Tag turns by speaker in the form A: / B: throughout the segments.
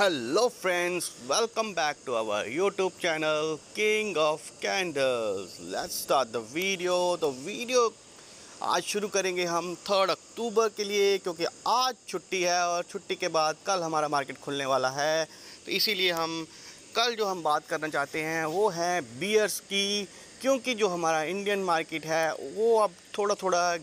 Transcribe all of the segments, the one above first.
A: Hello friends, welcome back to our YouTube channel king of candles. Let's start the video. तो video आज शुरू करेंगे हम 3 अक्टूबर के लिए, क्योंकि आज छुट्टी है और छुट्टी के बाद कल हमारा मार्केट खुलने वाला है। तो इसीलिए हम कल जो हम बात करना चाहते हैं वो है बियर्स की, क्योंकि जो हमारा इंडियन मार्केट है वो अब थोड़ा थोड़ा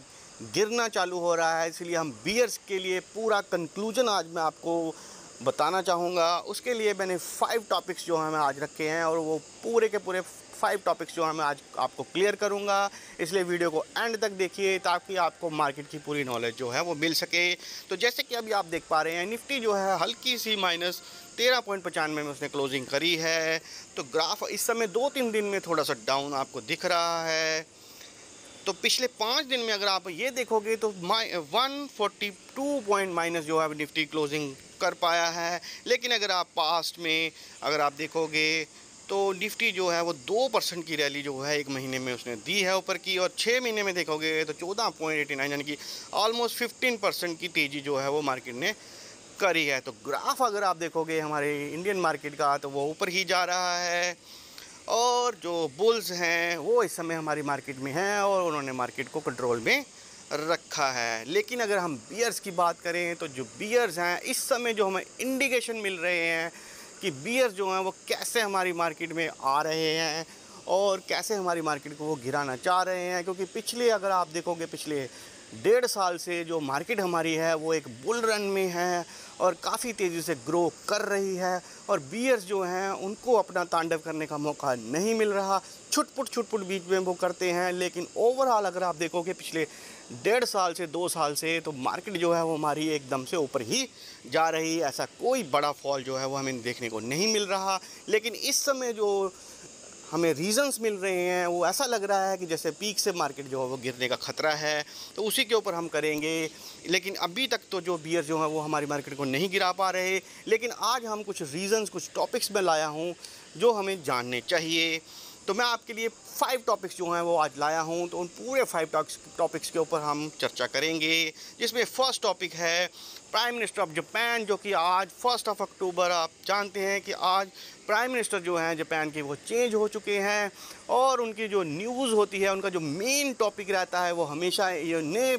A: गिरना चालू हो रहा है। इसलिए हम बियर्स के लिए पूरा कंक्लूजन आज मैं आपको बताना चाहूँगा। उसके लिए मैंने 5 टॉपिक्स जो हैं मैं आज रखे हैं, और वो पूरे के पूरे 5 टॉपिक्स जो हैं मैं आज आपको क्लियर करूँगा। इसलिए वीडियो को एंड तक देखिए ताकि आपको मार्केट की पूरी नॉलेज जो है वो मिल सके। तो जैसे कि अभी आप देख पा रहे हैं, निफ्टी जो है हल्की सी माइनस 13.95 में उसने क्लोजिंग करी है। तो ग्राफ इस समय 2-3 दिन में थोड़ा सा डाउन आपको दिख रहा है। तो पिछले 5 दिन में अगर आप ये देखोगे तो 142 पॉइंट माइनस जो है निफ्टी क्लोजिंग कर पाया है। लेकिन अगर आप पास्ट में अगर आप देखोगे तो निफ्टी जो है वो 2% की रैली जो है 1 महीने में उसने दी है ऊपर की, और 6 महीने में देखोगे तो 14.89 यानी कि ऑलमोस्ट 15% की तेज़ी जो है वो मार्केट ने करी है। तो ग्राफ अगर आप देखोगे हमारे इंडियन मार्केट का तो वो ऊपर ही जा रहा है, और जो बुल्स हैं वो इस समय हमारी मार्केट में हैं और उन्होंने मार्केट को कंट्रोल में रखा है। लेकिन अगर हम बियर्स की बात करें तो जो बियर्स हैं इस समय जो हमें इंडिकेशन मिल रहे हैं कि बियर्स जो हैं वो कैसे हमारी मार्केट में आ रहे हैं और कैसे हमारी मार्केट को वो गिराना चाह रहे हैं। क्योंकि पिछले अगर आप देखोगे पिछले 1.5 साल से जो मार्केट हमारी है वो एक बुल रन में है और काफ़ी तेज़ी से ग्रो कर रही है, और बियर्स जो हैं उनको अपना तांडव करने का मौका नहीं मिल रहा। छुटपुट बीच में वो करते हैं, लेकिन ओवरऑल अगर आप देखोगे पिछले 1.5 साल से 2 साल से तो मार्केट जो है वो हमारी एकदम से ऊपर ही जा रही है। ऐसा कोई बड़ा फॉल जो है वो हमें देखने को नहीं मिल रहा। लेकिन इस समय जो हमें रीज़न्स मिल रहे हैं वो ऐसा लग रहा है कि जैसे पीक से मार्केट जो है वो गिरने का ख़तरा है, तो उसी के ऊपर हम करेंगे। लेकिन अभी तक तो जो बियर जो है वो हमारी मार्केट को नहीं गिरा पा रहे। लेकिन आज हम कुछ रीज़न्स, कुछ टॉपिक्स में लाया हूँ जो हमें जानने चाहिए। तो मैं आपके लिए 5 टॉपिक्स जो हैं वो आज लाया हूँ, तो उन पूरे 5 टॉपिक्स के ऊपर हम चर्चा करेंगे। जिसमें फ़र्स्ट टॉपिक है प्राइम मिनिस्टर ऑफ जापान, जो कि आज 1 अक्टूबर आप जानते हैं कि आज प्राइम मिनिस्टर जो हैं जापान के वो चेंज हो चुके हैं, और उनकी जो न्यूज़ होती है उनका जो मेन टॉपिक रहता है वो हमेशा ये नए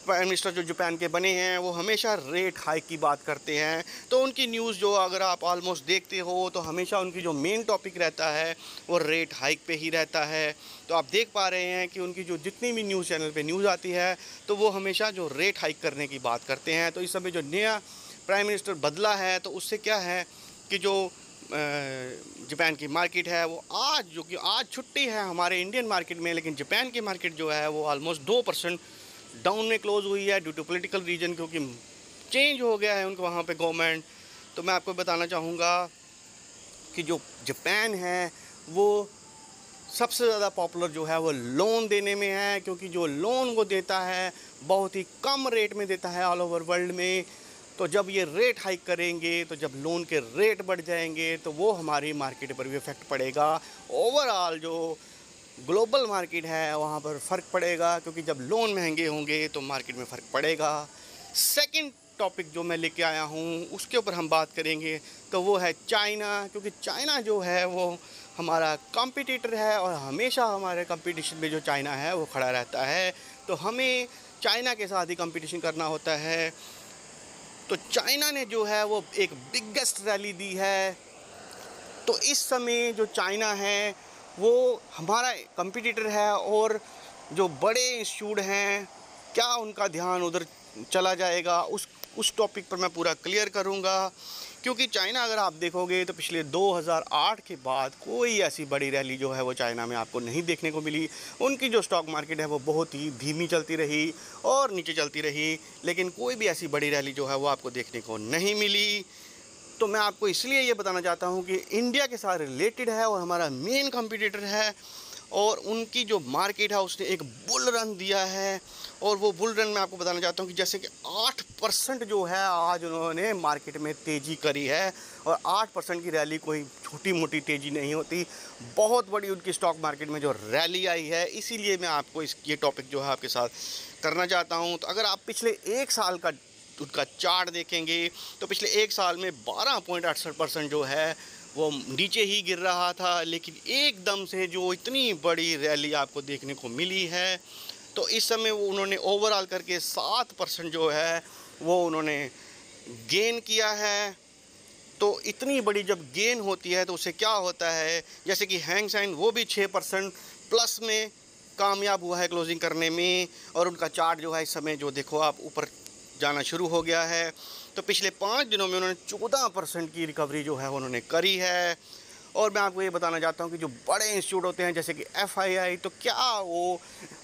A: प्राइम मिनिस्टर जो जापान के बने हैं वो हमेशा रेट हाइक की बात करते हैं। तो उनकी न्यूज़ जो अगर आप ऑलमोस्ट देखते हो तो हमेशा उनकी जो मेन टॉपिक रहता है वो रेट हाइक पे ही रहता है। तो आप देख पा रहे हैं कि उनकी जो जितनी भी न्यूज़ चैनल पे न्यूज़ आती है तो वो हमेशा जो रेट हाइक करने की बात करते हैं। तो इस समय जो नया प्राइम मिनिस्टर बदला है तो उससे क्या है कि जो जापान की मार्केट है वो आज, जो कि आज छुट्टी है हमारे इंडियन मार्केट में, लेकिन जापान की मार्केट जो है वो ऑलमोस्ट 2% डाउन में क्लोज हुई है ड्यू टू पॉलिटिकल रीजन, क्योंकि चेंज हो गया है उनको वहाँ पे गवर्नमेंट। तो मैं आपको बताना चाहूँगा कि जो जापान है वो सबसे ज़्यादा पॉपुलर जो है वो लोन देने में है, क्योंकि जो लोन वो देता है बहुत ही कम रेट में देता है ऑल ओवर वर्ल्ड में। तो जब ये रेट हाइक करेंगे, तो जब लोन के रेट बढ़ जाएंगे तो वो हमारी मार्केट पर भी इफ़ेक्ट पड़ेगा। ओवरऑल जो ग्लोबल मार्केट है वहाँ पर फ़र्क पड़ेगा, क्योंकि जब लोन महंगे होंगे तो मार्केट में फ़र्क पड़ेगा। सेकंड टॉपिक जो मैं लेके आया हूँ उसके ऊपर हम बात करेंगे, तो वो है चाइना। क्योंकि चाइना जो है वो हमारा कॉम्पिटिटर है और हमेशा हमारे कंपटीशन में जो चाइना है वो खड़ा रहता है। तो हमें चाइना के साथ ही कंपटीशन करना होता है। तो चाइना ने जो है वो एक बिगेस्ट रैली दी है। तो इस समय जो चाइना है वो हमारा कंपटीटर है, और जो बड़े इंस्टीट्यूट हैं क्या उनका ध्यान उधर चला जाएगा, उस टॉपिक पर मैं पूरा क्लियर करूंगा। क्योंकि चाइना अगर आप देखोगे तो पिछले 2008 के बाद कोई ऐसी बड़ी रैली जो है वो चाइना में आपको नहीं देखने को मिली। उनकी जो स्टॉक मार्केट है वो बहुत ही धीमी चलती रही और नीचे चलती रही, लेकिन कोई भी ऐसी बड़ी रैली जो है वो आपको देखने को नहीं मिली। तो मैं आपको इसलिए ये बताना चाहता हूँ कि इंडिया के साथ रिलेटेड है और हमारा मेन कंपटीटर है, और उनकी जो मार्केट है उसने एक बुल रन दिया है। और वो बुल रन मैं आपको बताना चाहता हूँ कि जैसे कि 8% जो है आज उन्होंने मार्केट में तेज़ी करी है, और 8% की रैली कोई छोटी मोटी तेज़ी नहीं होती, बहुत बड़ी उनकी स्टॉक मार्केट में जो रैली आई है। इसीलिए मैं आपको ये टॉपिक जो है आपके साथ करना चाहता हूँ। तो अगर आप पिछले 1 साल का उनका चार्ट देखेंगे तो पिछले एक साल में 12.68% जो है वो नीचे ही गिर रहा था, लेकिन एकदम से जो इतनी बड़ी रैली आपको देखने को मिली है, तो इस समय वो उन्होंने ओवरऑल करके 7% जो है वो उन्होंने गेन किया है। तो इतनी बड़ी जब गेन होती है तो उससे क्या होता है, जैसे कि हैंग सेंग वो भी 6% प्लस में कामयाब हुआ है क्लोजिंग करने में, और उनका चार्ट जो है इस समय जो देखो आप ऊपर जाना शुरू हो गया है। तो पिछले 5 दिनों में उन्होंने 14% की रिकवरी जो है उन्होंने करी है। और मैं आपको ये बताना चाहता हूँ कि जो बड़े इंस्टीट्यूट होते हैं जैसे कि FII, तो क्या वो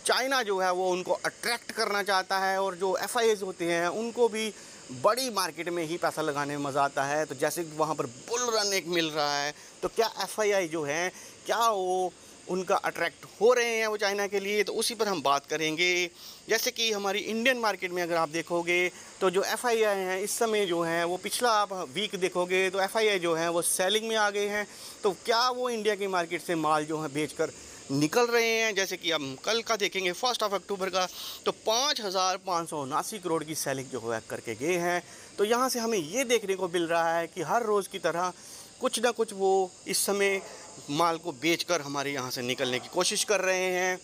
A: चाइना जो है वो उनको अट्रैक्ट करना चाहता है, और जो FIIs होते हैं उनको भी बड़ी मार्केट में ही पैसा लगाने में मज़ा आता है। तो जैसे वहाँ पर बुल रन एक मिल रहा है, तो क्या FII जो हैं क्या वो उनका अट्रैक्ट हो रहे हैं वो चाइना के लिए, तो उसी पर हम बात करेंगे। जैसे कि हमारी इंडियन मार्केट में अगर आप देखोगे तो जो FII हैं इस समय जो हैं वो पिछला आप वीक देखोगे तो FII जो हैं वो सेलिंग में आ गए हैं। तो क्या वो इंडिया की मार्केट से माल जो है बेचकर निकल रहे हैं। जैसे कि हम कल का देखेंगे 1 अक्टूबर का, तो 5,579 करोड़ की सेलिंग जो है करके गए हैं। तो यहाँ से हमें ये देखने को मिल रहा है कि हर रोज़ की तरह कुछ ना कुछ वो इस समय माल को बेचकर हमारे यहाँ से निकलने की कोशिश कर रहे हैं।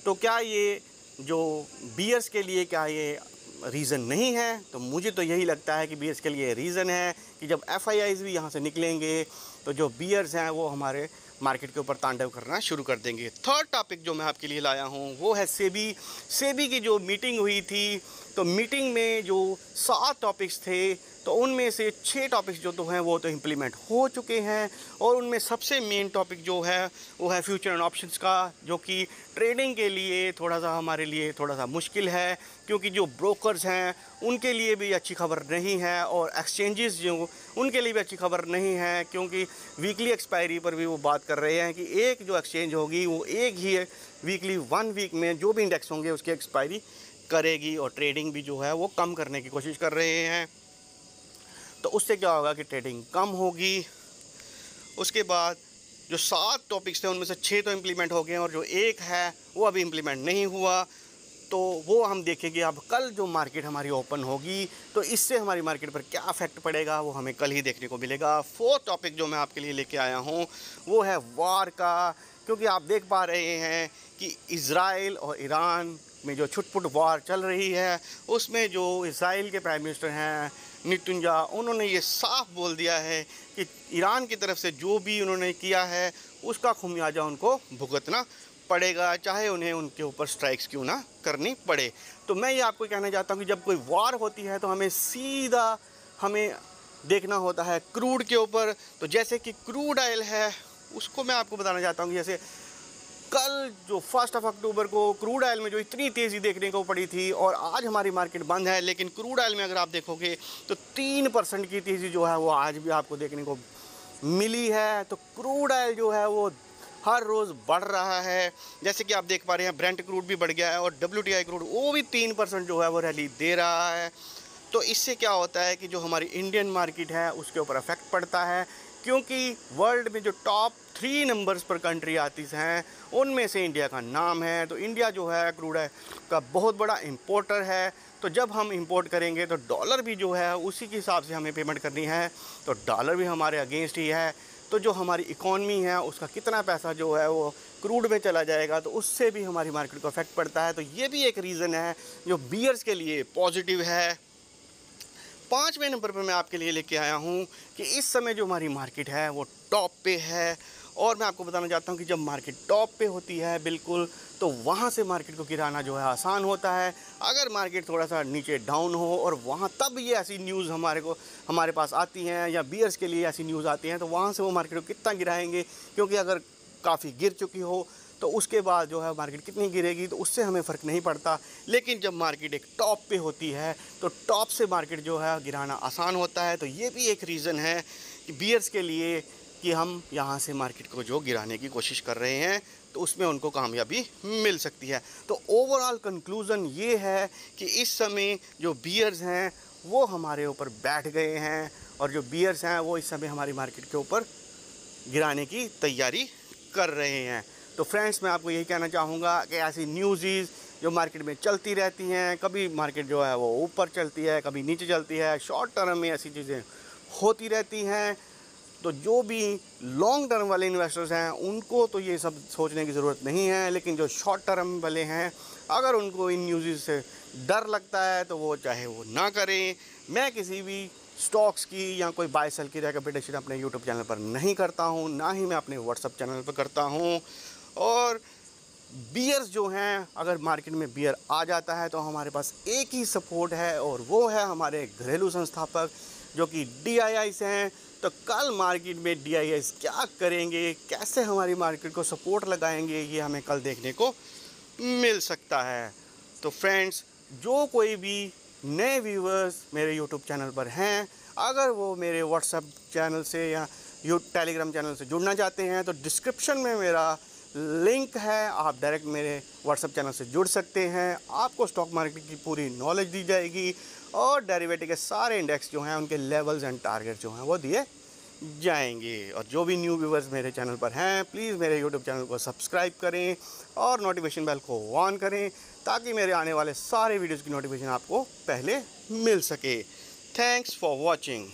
A: तो क्या ये जो बियर्स के लिए क्या ये रीज़न नहीं है? तो मुझे तो यही लगता है कि बियर्स के लिए रीज़न है कि जब FIIs भी यहाँ से निकलेंगे तो जो बियर्स हैं वो हमारे मार्केट के ऊपर तांडव करना शुरू कर देंगे। थर्ड टॉपिक जो मैं आपके लिए लाया हूँ वो है सेबी की जो मीटिंग हुई थी। तो मीटिंग में जो 7 टॉपिक्स थे तो उनमें से 6 टॉपिक्स जो तो हैं वो तो इम्प्लीमेंट हो चुके हैं, और उनमें सबसे मेन टॉपिक जो है वो है फ्यूचर एंड ऑप्शंस का, जो कि ट्रेडिंग के लिए थोड़ा सा हमारे लिए थोड़ा सा मुश्किल है, क्योंकि जो ब्रोकर्स हैं उनके लिए भी अच्छी खबर नहीं है, और एक्सचेंजेस जो उनके लिए भी अच्छी खबर नहीं है, क्योंकि वीकली एक्सपायरी पर भी वो बात कर रहे हैं कि एक जो एक्सचेंज होगी वो एक ही वीकली 1 वीक में जो भी इंडेक्स होंगे उसकी एक्सपायरी करेगी, और ट्रेडिंग भी जो है वो कम करने की कोशिश कर रहे हैं। तो उससे क्या होगा कि ट्रेडिंग कम होगी। उसके बाद जो 7 टॉपिक्स थे उनमें से 6 तो इम्प्लीमेंट हो गए, और जो एक है वो अभी इम्प्लीमेंट नहीं हुआ, तो वो हम देखेंगे अब कल जो मार्केट हमारी ओपन होगी तो इससे हमारी मार्केट पर क्या इफेक्ट पड़ेगा वो हमें कल ही देखने को मिलेगा। 4th टॉपिक जो मैं आपके लिए लेके आया हूँ वो है वार का, क्योंकि आप देख पा रहे हैं कि इज़राइल और ईरान में जो छुटपुट वार चल रही है उसमें जो इज़राइल के प्राइम मिनिस्टर हैं नेतन्याहू, उन्होंने ये साफ बोल दिया है कि ईरान की तरफ से जो भी उन्होंने किया है उसका खुमियाजा उनको भुगतना पड़ेगा, चाहे उन्हें उनके ऊपर स्ट्राइक्स क्यों ना करनी पड़े। तो मैं ये आपको कहना चाहता हूँ कि जब कोई वार होती है तो हमें सीधा देखना होता है क्रूड के ऊपर। तो जैसे कि क्रूड ऑयल है उसको मैं आपको बताना चाहता हूँ कि जैसे कल जो 1 अक्टूबर को क्रूड ऑयल में जो इतनी तेज़ी देखने को पड़ी थी, और आज हमारी मार्केट बंद है, लेकिन क्रूड ऑयल में अगर आप देखोगे तो 3% की तेज़ी जो है वो आज भी आपको देखने को मिली है। तो क्रूड ऑयल जो है वो हर रोज़ बढ़ रहा है, जैसे कि आप देख पा रहे हैं ब्रेंट क्रूड भी बढ़ गया है, और WTI क्रूड वो भी 3% जो है वो रैली दे रहा है। तो इससे क्या होता है कि जो हमारी इंडियन मार्केट है उसके ऊपर इफेक्ट पड़ता है, क्योंकि वर्ल्ड में जो टॉप 3 नंबर्स पर कंट्री आती हैं उनमें से इंडिया का नाम है। तो इंडिया जो है क्रूड ऑयल का बहुत बड़ा इंपोर्टर है। तो जब हम इंपोर्ट करेंगे तो डॉलर भी जो है उसी के हिसाब से हमें पेमेंट करनी है, तो डॉलर भी हमारे अगेंस्ट ही है। तो जो हमारी इकॉनमी है उसका कितना पैसा जो है वो क्रूड में चला जाएगा, तो उससे भी हमारी मार्केट को इफेक्ट पड़ता है। तो ये भी एक रीज़न है जो बियर्स के लिए पॉजिटिव है। 5वें नंबर पर मैं आपके लिए लेके आया हूँ कि इस समय जो हमारी मार्केट है वो टॉप पे है, और मैं आपको बताना चाहता हूँ कि जब मार्केट टॉप पे होती है बिल्कुल, तो वहाँ से मार्केट को गिराना जो है आसान होता है। अगर मार्केट थोड़ा सा नीचे डाउन हो और वहाँ तब ये ऐसी न्यूज़ हमारे पास आती हैं, या बियर्स के लिए ऐसी न्यूज़ आती हैं, तो वहाँ से वो मार्केट को कितना गिराएंगे, क्योंकि अगर काफ़ी गिर चुकी हो तो उसके बाद जो है मार्केट कितनी गिरेगी तो उससे हमें फ़र्क नहीं पड़ता। लेकिन जब मार्केट एक टॉप पे होती है तो टॉप से मार्केट जो है गिराना आसान होता है। तो ये भी एक रीज़न है कि बियर्स के लिए कि हम यहाँ से मार्केट को जो गिराने की कोशिश कर रहे हैं तो उसमें उनको कामयाबी मिल सकती है। तो ओवरऑल कंक्लूज़न ये है कि इस समय जो बियर्स हैं वो हमारे ऊपर बैठ गए हैं, और जो बियर्स हैं वो इस समय हमारी मार्केट के ऊपर गिराने की तैयारी कर रहे हैं। तो फ्रेंड्स, मैं आपको यही कहना चाहूँगा कि ऐसी न्यूज़ जो मार्केट में चलती रहती हैं। कभी मार्केट जो है वो ऊपर चलती है, कभी नीचे चलती है। शॉर्ट टर्म में ऐसी चीज़ें होती रहती हैं। तो जो भी लॉन्ग टर्म वाले इन्वेस्टर्स हैं उनको तो ये सब सोचने की ज़रूरत नहीं है, लेकिन जो शॉर्ट टर्म वाले हैं अगर उनको इन न्यूज़ से डर लगता है तो वो चाहे वो ना करें। मैं किसी भी स्टॉक्स की या कोई बाय सेल की रिकमेंडेशन अपने यूट्यूब चैनल पर नहीं करता हूँ, ना ही मैं अपने व्हाट्सएप चैनल पर करता हूँ। और बियर्स जो हैं, अगर मार्केट में बियर आ जाता है तो हमारे पास एक ही सपोर्ट है और वो है हमारे घरेलू संस्थापक जो कि DIIs हैं। तो कल मार्केट में DIIs क्या करेंगे, कैसे हमारी मार्केट को सपोर्ट लगाएंगे, ये हमें कल देखने को मिल सकता है। तो फ्रेंड्स, जो कोई भी नए व्यूवर्स मेरे यूट्यूब चैनल पर हैं, अगर वो मेरे व्हाट्सएप चैनल से या टेलीग्राम चैनल से जुड़ना चाहते हैं तो डिस्क्रिप्शन में मेरा लिंक है, आप डायरेक्ट मेरे व्हाट्सएप चैनल से जुड़ सकते हैं। आपको स्टॉक मार्केट की पूरी नॉलेज दी जाएगी और डेरिवेटिव के सारे इंडेक्स जो हैं उनके लेवल्स एंड टारगेट जो हैं वो दिए जाएंगे। और जो भी न्यू व्यूवर्स मेरे चैनल पर हैं, प्लीज़ मेरे यूट्यूब चैनल को सब्सक्राइब करें और नोटिफिकेशन बेल को ऑन करें ताकि मेरे आने वाले सारे वीडियोज़ की नोटिफिकेशन आपको पहले मिल सके। Thanks for watching.